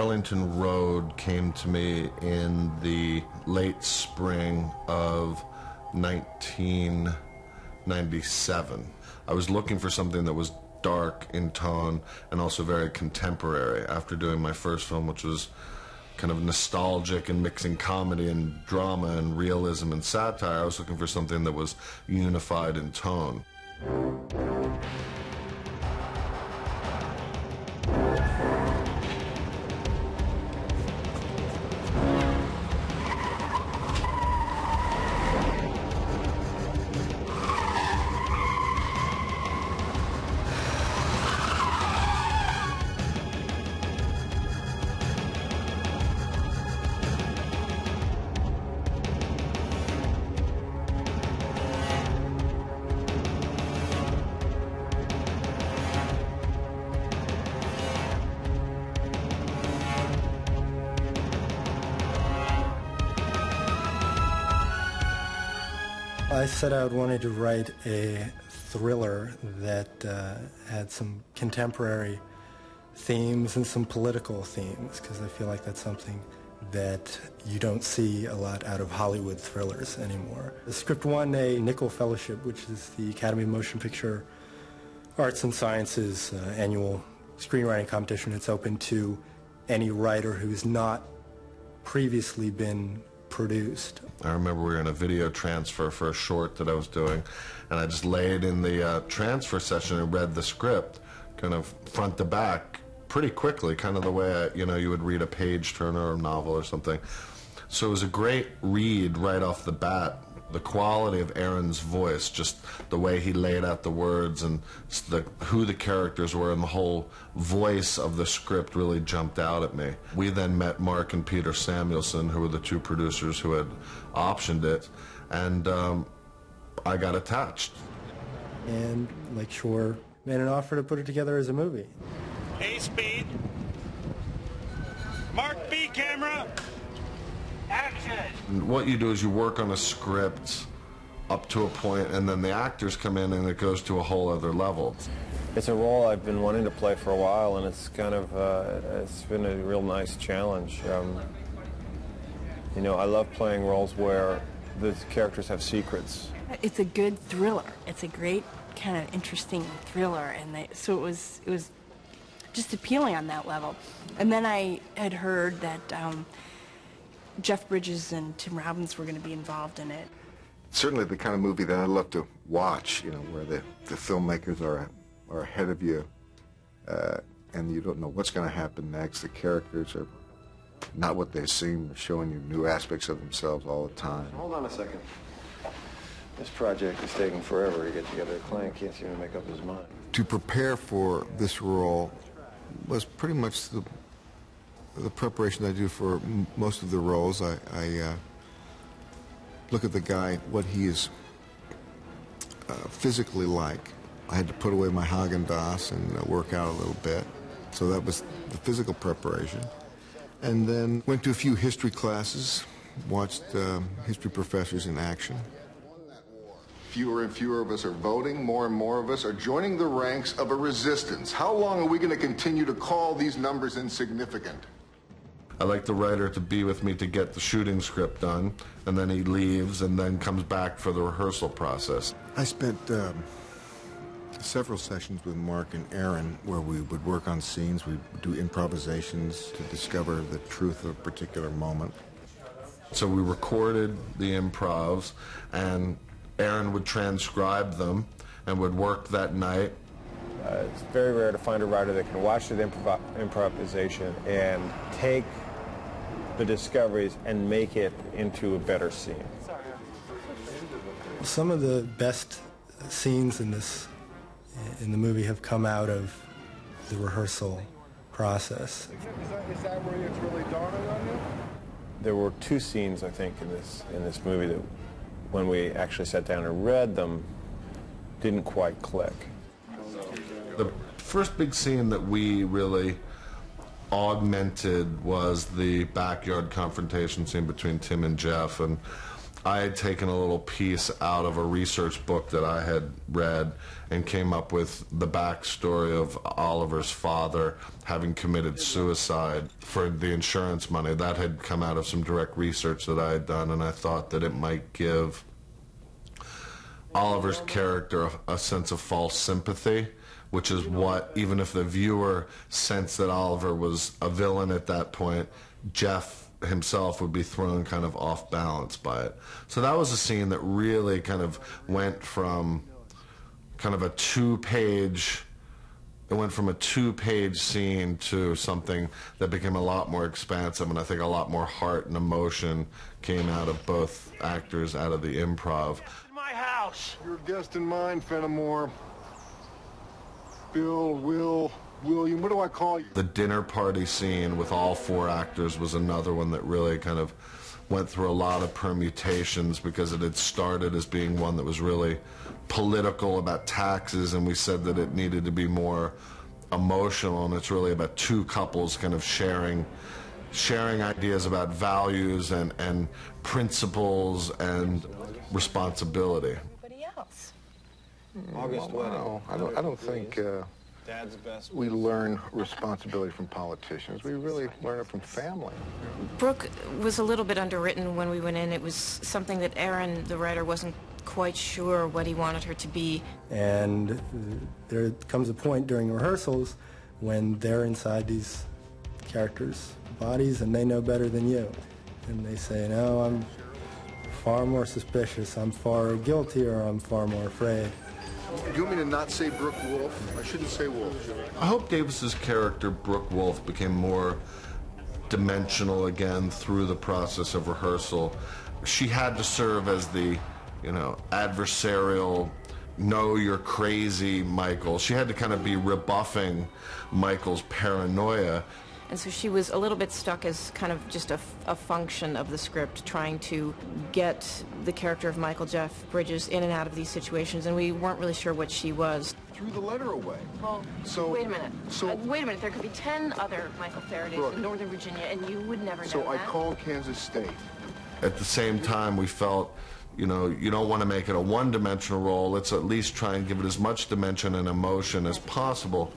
Arlington Road came to me in the late spring of 1997. I was looking for something that was dark in tone and also very contemporary after doing my first film, which was kind of nostalgic and mixing comedy and drama and realism and satire. I was looking for something that was unified in tone. I set out wanting to write a thriller that had some contemporary themes and some political themes, because I feel like that's something that you don't see a lot out of Hollywood thrillers anymore. The script won a Nickel Fellowship, which is the Academy of Motion Picture Arts and Sciences annual screenwriting competition. It's open to any writer who's not previously been produced. I remember we were in a video transfer for a short that I was doing, and I just laid in the transfer session and read the script kind of front to back pretty quickly, kind of the way you would read a page turner or novel or something. So it was a great read right off the bat. The quality of Aaron's voice, just the way he laid out the words and who the characters were, and the whole voice of the script really jumped out at me. We then met Mark and Peter Samuelson, who were the two producers who had optioned it, and I got attached. And Lake Shore made an offer to put it together as a movie. A speed. Mark B camera. Action. And what you do is you work on a script up to a point, and then the actors come in and it goes to a whole other level. It's a role I've been wanting to play for a while, and it's kind of it's been a real nice challenge. I love playing roles where the characters have secrets. It's a good thriller. It's a great kind of interesting thriller, and so it was just appealing on that level. And then I had heard that Jeff Bridges and Tim Robbins were going to be involved in it. Certainly the kind of movie that I love to watch, where the filmmakers are ahead of you, and you don't know what's going to happen next. The characters are not what they seem. They're showing you new aspects of themselves all the time. Hold on a second. This project is taking forever to get together. The client can't seem to make up his mind. To prepare for this role was pretty much the preparation I do for most of the roles. I look at the guy, what he is physically like. I had to put away my Haagen-Dazs and work out a little bit. So that was the physical preparation. And then went to a few history classes, watched history professors in action. Fewer and fewer of us are voting. More and more of us are joining the ranks of a resistance. How long are we going to continue to call these numbers insignificant? I like the writer to be with me to get the shooting script done, and then he leaves and then comes back for the rehearsal process. I spent several sessions with Mark and Aaron where we would work on scenes. We'd do improvisations to discover the truth of a particular moment. So we recorded the improvs, and Aaron would transcribe them and would work that night. It's very rare to find a writer that can watch the improvisation and take the discoveries and make it into a better scene. Some of the best scenes in the movie have come out of the rehearsal process. Is that where it's really dawning on you? There were two scenes, I think, in this movie that, when we actually sat down and read them, didn't quite click. The first big scene that we really augmented was the backyard confrontation scene between Tim and Jeff, and I had taken a little piece out of a research book that I had read and came up with the backstory of Oliver's father having committed suicide for the insurance money. That had come out of some direct research that I had done, and I thought that it might give Oliver's character a sense of false sympathy, which is what, even if the viewer sensed that Oliver was a villain at that point, Jeff himself would be thrown kind of off balance by it. So that was a scene that really kind of went from kind of a two-page scene to something that became a lot more expansive, and I think a lot more heart and emotion came out of both actors, out of the improv. In my house. You're a guest in mine, Fenimore. Bill, Will, William, what do I call you? The dinner party scene with all four actors was another one that really kind of went through a lot of permutations, because it had started as being one that was really political about taxes, and we said that it needed to be more emotional, and it's really about two couples kind of sharing ideas about values and principles and responsibility. Anybody else? August wedding. No, I don't think Dad's best. we learn responsibility from politicians. We really learn it from family. Brooke was a little bit underwritten when we went in. It was something that Aaron, the writer, wasn't quite sure what he wanted her to be. And there comes a point during rehearsals when they're inside these characters' bodies and they know better than you. And they say, no, I'm far more suspicious, I'm far guilty, or I'm far more afraid. Do you want me to not say Brooke Wolf? I shouldn't say Wolf. I hope Davis's character, Brooke Wolf, became more dimensional again through the process of rehearsal. She had to serve as the, adversarial, no, you're crazy, Michael. She had to kind of be rebuffing Michael's paranoia. And so she was a little bit stuck as kind of just a function of the script, trying to get the character of Michael Jeff Bridges in and out of these situations, and we weren't really sure what she was. Threw the letter away. Well, wait a minute. There could be 10 other Michael Faradays Brooke, in Northern Virginia, and you would never know So I that. called Kansas State. At the same time, we felt, you don't want to make it a one-dimensional role. Let's at least try and give it as much dimension and emotion as possible.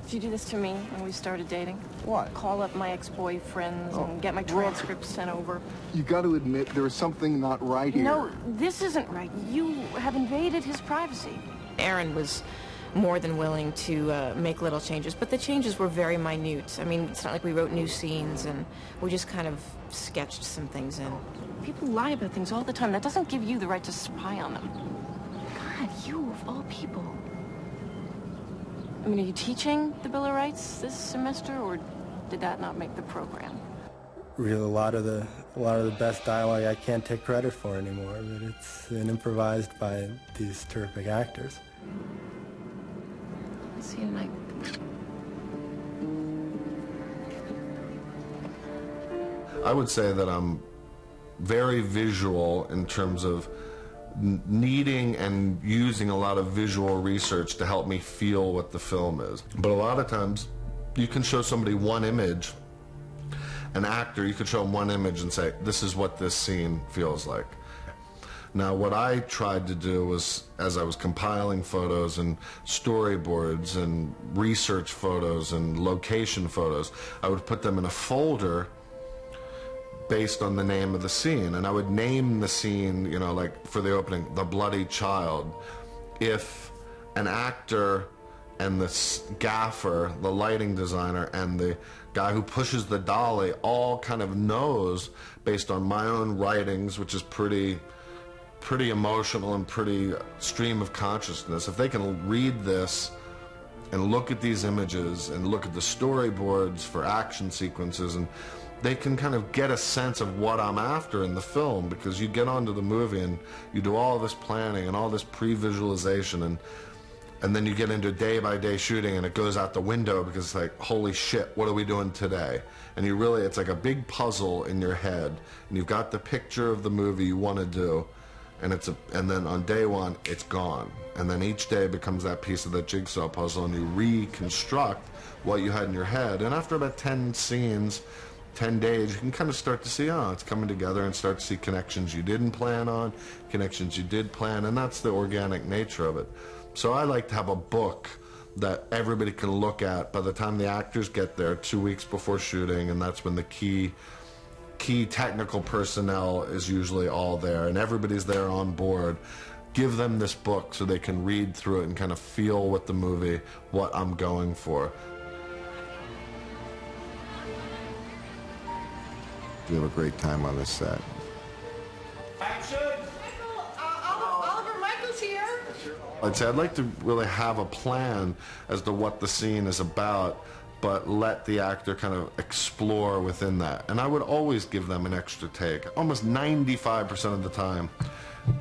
Did you do this to me when we started dating? What? Call up my ex-boyfriends and get my transcripts sent over. You got to admit there is something not right here. No, this isn't right. You have invaded his privacy. Aaron was more than willing to make little changes, but the changes were very minute. I mean, it's not like we wrote new scenes, and we just kind of sketched some things in. People lie about things all the time. That doesn't give you the right to spy on them. God, you of all people. I mean, are you teaching the Bill of Rights this semester, or did that not make the program? Really, a lot of the best dialogue I can't take credit for anymore, but it's been improvised by these terrific actors. I'll see you tonight. I would say that I'm very visual in terms of needing and using a lot of visual research to help me feel what the film is. But a lot of times, you can show somebody one image, an actor, you could show them one image and say, this is what this scene feels like. Now, what I tried to do was, as I was compiling photos and storyboards and research photos and location photos, I would put them in a folder based on the name of the scene, and I would name the scene, like for the opening, The Bloody Child. If an actor and the gaffer, the lighting designer, and the guy who pushes the dolly all kind of knows, based on my own writings, which is pretty emotional and pretty stream of consciousness, if they can read this and look at these images and look at the storyboards for action sequences, and they can kind of get a sense of what I'm after in the film, because you get onto the movie and you do all this planning and all this pre-visualization, and then you get into day-by-day shooting and it goes out the window because it's like, holy shit, what are we doing today? And it's like a big puzzle in your head, and you've got the picture of the movie you want to do, and then on day one, it's gone. And then each day becomes that piece of the jigsaw puzzle, and you reconstruct what you had in your head. And after about 10 scenes, 10 days, you can kind of start to see, oh, it's coming together, and start to see connections you didn't plan on, connections you did plan, and that's the organic nature of it. So I like to have a book that everybody can look at by the time the actors get there 2 weeks before shooting, and that's when the key technical personnel is usually all there, and everybody's there on board. Give them this book so they can read through it and kind of feel with the movie what I'm going for. We have a great time on this set. Action! Oliver Michael's here. I'd say I'd like to really have a plan as to what the scene is about, but let the actor kind of explore within that. And I would always give them an extra take. Almost 95% of the time,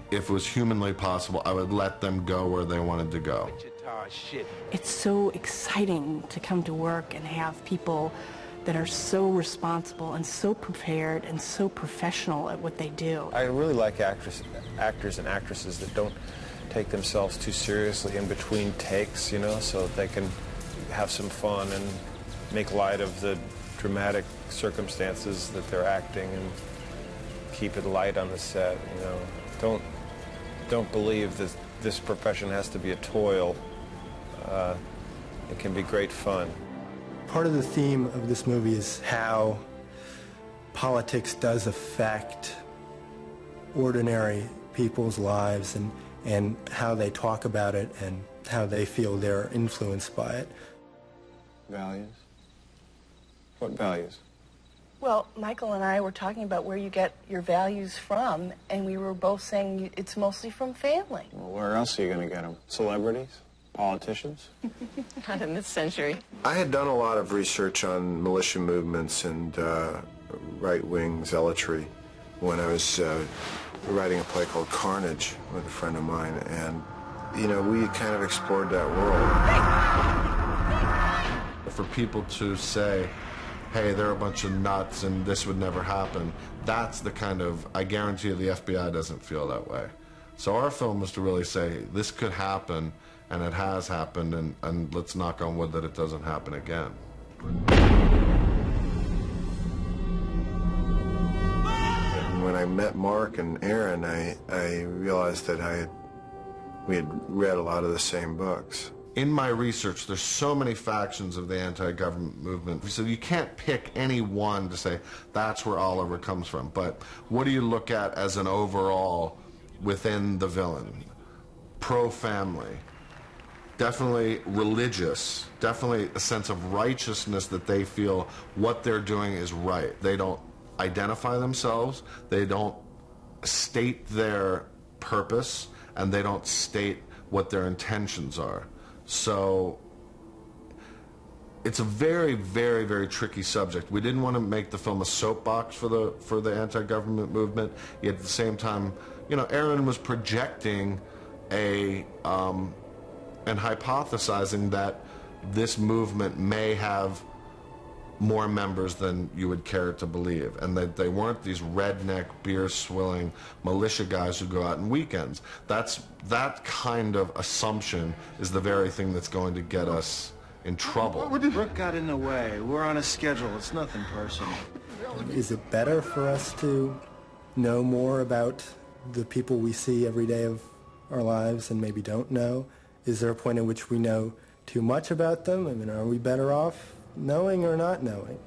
if it was humanly possible, I would let them go where they wanted to go. It's so exciting to come to work and have people that are so responsible and so prepared and so professional at what they do. I really like actors and actresses that don't take themselves too seriously in between takes, you know, so that they can have some fun and make light of the dramatic circumstances that they're acting and keep it light on the set, you know. Don't believe that this profession has to be a toil. It can be great fun. Part of the theme of this movie is how politics does affect ordinary people's lives, and how they talk about it and how they feel they're influenced by it. Values? What values? Well, Michael and I were talking about where you get your values from, and we were both saying it's mostly from family. Well, where else are you going to get them? Celebrities? Politicians? Not in this century. I had done a lot of research on militia movements and right-wing zealotry when I was writing a play called Carnage with a friend of mine, and, you know, we kind of explored that world. For people to say, hey, they're a bunch of nuts and this would never happen, that's the kind of, I guarantee you the FBI doesn't feel that way. So our film was to really say, this could happen, and it has happened, and let's knock on wood that it doesn't happen again. When I met Mark and Aaron, I realized that we had read a lot of the same books. In my research, there's so many factions of the anti-government movement, so you can't pick any one to say that's where Oliver comes from. But what do you look at as an overall within the villain? Pro-family. Definitely religious, definitely a sense of righteousness that they feel what they're doing is right. They don't identify themselves, they don't state their purpose, and they don't state what their intentions are. So it's a very, very, very tricky subject. We didn't want to make the film a soapbox for the anti-government movement, yet at the same time, you know, Aaron was projecting and hypothesizing that this movement may have more members than you would care to believe, and that they weren't these redneck, beer-swilling militia guys who go out on weekends. That kind of assumption is the very thing that's going to get us in trouble. Brooke got in the way. We're on a schedule. It's nothing personal. Is it better for us to know more about the people we see every day of our lives and maybe don't know? Is there a point at which we know too much about them? I mean, are we better off knowing or not knowing?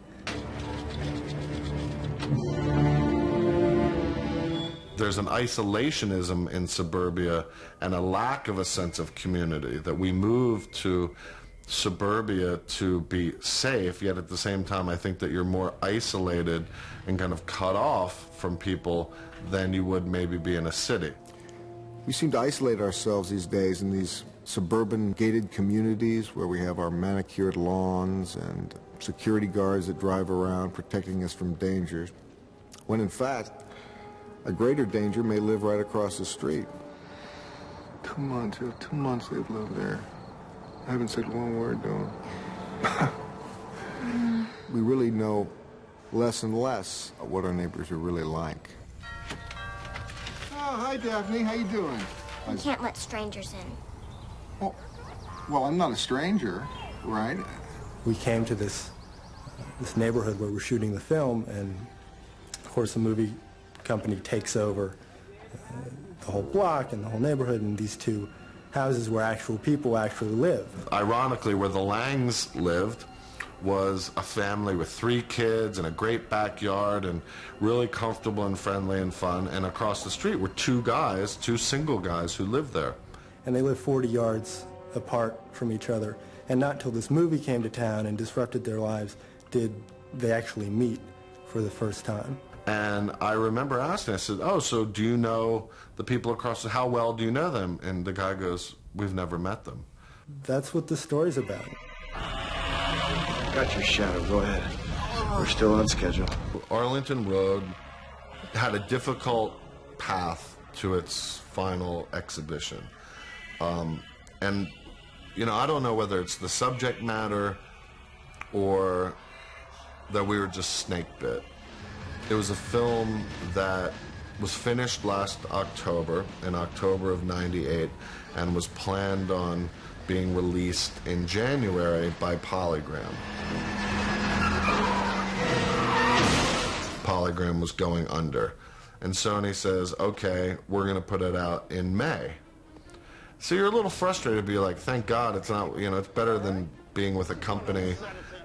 There's an isolationism in suburbia and a lack of a sense of community, that we move to suburbia to be safe, yet at the same time I think that you're more isolated and kind of cut off from people than you would maybe be in a city. We seem to isolate ourselves these days in these suburban gated communities where we have our manicured lawns and security guards that drive around protecting us from dangers, when in fact a greater danger may live right across the street. 2 months they've lived there. I haven't said one word to them. We really know less and less of what our neighbors are really like. Oh, hi, Daphne. How you doing? You can't let strangers in. Well, I'm not a stranger, right? We came to this this neighborhood where we're shooting the film, and of course the movie company takes over the whole block and the whole neighborhood, and these two houses where actual people actually live. Ironically, where the Langs lived was a family with 3 kids and a great backyard and really comfortable and friendly and fun, and across the street were 2 guys, 2 single guys who lived there. And they lived 40 yards apart from each other, and not till this movie came to town and disrupted their lives did they actually meet for the first time. And I remember asking, I said, oh, so do you know the people across the, how well do you know them? And the guy goes, we've never met them. That's what the story's about. Got your shadow, go ahead. We're still on schedule. Arlington Road had a difficult path to its final exhibition. And, you know, I don't know whether it's the subject matter or that we were just snake bit. It was a film that was finished last October, in October of '98, and was planned on being released in January by Polygram. Polygram was going under. And Sony says, okay, we're going to put it out in May. So you're a little frustrated to be like, thank God it's not, you know, it's better than being with a company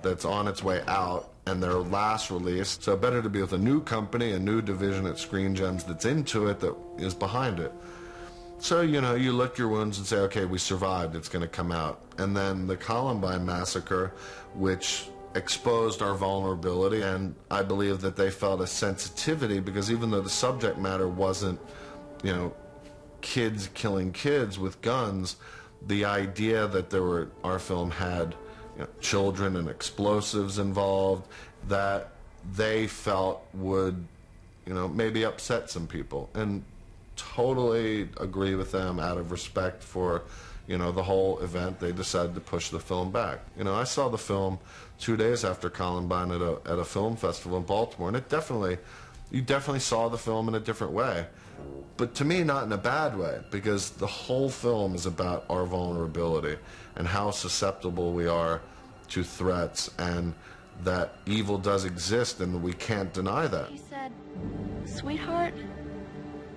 that's on its way out and their last release. So better to be with a new company, a new division at Screen Gems that's into it, that is behind it. So, you know, you lick your wounds and say, okay, we survived, it's going to come out. And then the Columbine massacre, which exposed our vulnerability, and I believe that they felt a sensitivity, because even though the subject matter wasn't, you know, kids killing kids with guns, the idea that there were, our film had, you know, children and explosives involved, that they felt would, you know, maybe upset some people. And totally agree with them. Out of respect for, you know, the whole event, they decided to push the film back. You know, I saw the film 2 days after Columbine at a film festival in Baltimore, and you definitely saw the film in a different way. But to me, not in a bad way, because the whole film is about our vulnerability and how susceptible we are to threats, and that evil does exist and we can't deny that. He said, sweetheart,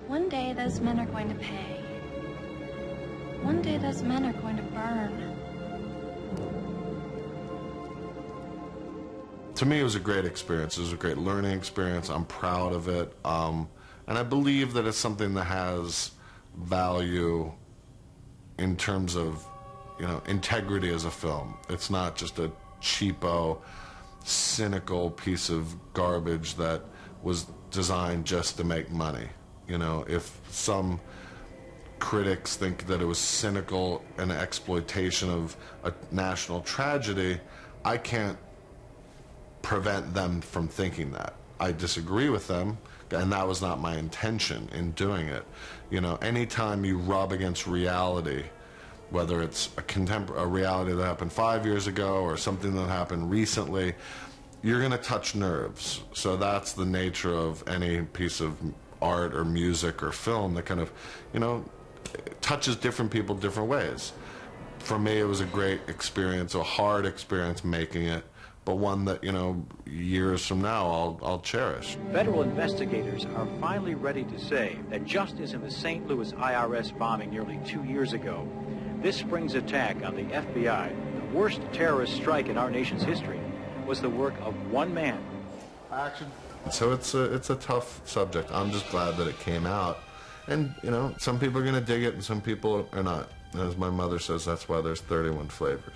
one day those men are going to pay. One day those men are going to burn. To me, it was a great experience. It was a great learning experience. I'm proud of it. And I believe that it's something that has value in terms of, you know, integrity as a film. It's not just a cheapo, cynical piece of garbage that was designed just to make money. You know, if some critics think that it was cynical and exploitation of a national tragedy, I can't prevent them from thinking that. I disagree with them, and that was not my intention in doing it. You know, anytime you rub against reality, whether it's a reality that happened 5 years ago or something that happened recently, you're going to touch nerves. So that's the nature of any piece of art or music or film that kind of, you know, touches different people different ways. For me, it was a great experience, a hard experience making it, but one that, you know, years from now I'll cherish. Federal investigators are finally ready to say that just as in the St. Louis IRS bombing nearly 2 years ago, this spring's attack on the FBI, the worst terrorist strike in our nation's history, was the work of one man. Action. So it's a tough subject. I'm just glad that it came out. And, you know, some people are going to dig it and some people are not. As my mother says, that's why there's 31 flavors.